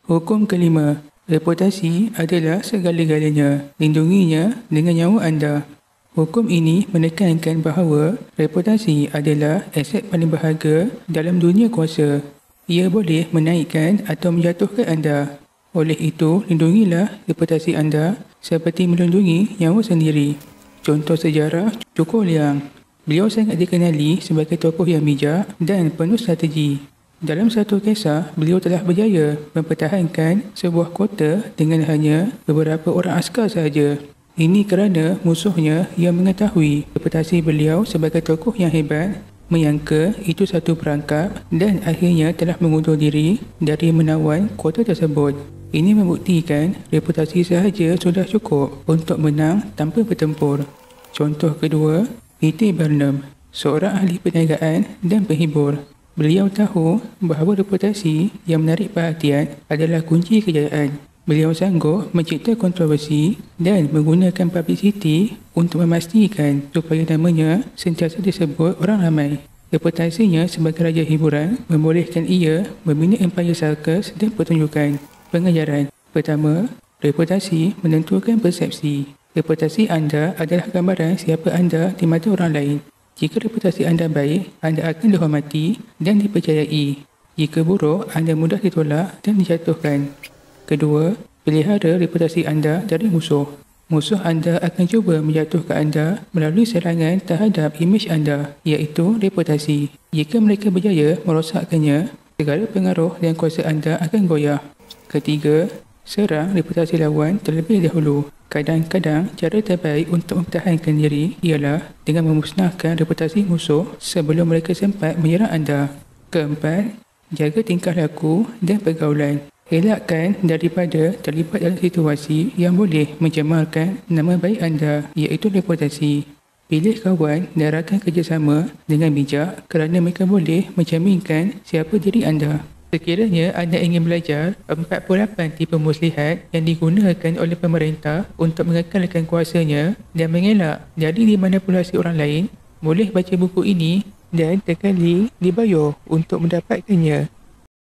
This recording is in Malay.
Hukum kelima, reputasi adalah segala-galanya. Lindunginya dengan nyawa anda. Hukum ini menekankan bahawa reputasi adalah aset paling berharga dalam dunia kuasa. Ia boleh menaikkan atau menjatuhkan anda. Oleh itu, lindungilah reputasi anda seperti melindungi nyawa sendiri. Contoh sejarah Cukur Liang. Beliau sangat dikenali sebagai tokoh yang bijak dan penuh strategi. Dalam satu kisah, beliau telah berjaya mempertahankan sebuah kota dengan hanya beberapa orang askar sahaja. Ini kerana musuhnya yang mengetahui reputasi beliau sebagai tokoh yang hebat, menyangka itu satu perangkap dan akhirnya telah mengundur diri dari menawan kota tersebut. Ini membuktikan reputasi sahaja sudah cukup untuk menang tanpa bertempur. Contoh kedua, P.T. Barnum, seorang ahli perniagaan dan penghibur. Beliau tahu bahawa reputasi yang menarik perhatian adalah kunci kejayaan. Beliau sanggup mencipta kontroversi dan menggunakan publicity untuk memastikan supaya namanya sentiasa disebut orang ramai. Reputasinya sebagai raja hiburan membolehkan ia membina empayar sirkus dan pertunjukan. Pengajaran pertama, reputasi menentukan persepsi. Reputasi anda adalah gambaran siapa anda di mata orang lain. Jika reputasi anda baik, anda akan dihormati dan dipercayai. Jika buruk, anda mudah ditolak dan dijatuhkan. Kedua, pelihara reputasi anda dari musuh. Musuh anda akan cuba menjatuhkan anda melalui serangan terhadap imej anda, iaitu reputasi. Jika mereka berjaya merosakkannya, segala pengaruh dan kuasa anda akan goyah. Ketiga, serang reputasi lawan terlebih dahulu. Kadang-kadang, cara terbaik untuk mempertahankan diri ialah dengan memusnahkan reputasi musuh sebelum mereka sempat menyerang anda. Keempat, jaga tingkah laku dan pergaulan. Elakkan daripada terlibat dalam situasi yang boleh mencemarkan nama baik anda, iaitu reputasi. Pilih kawan dan rakan kerjasama dengan bijak kerana mereka boleh mencerminkan siapa diri anda. Sekiranya anda ingin belajar 48 tipe muslihat yang digunakan oleh pemerintah untuk mengekalkan kuasanya dan mengelak dari dimanipulasi orang lain, boleh baca buku ini dan tekan link di bio untuk mendapatkannya.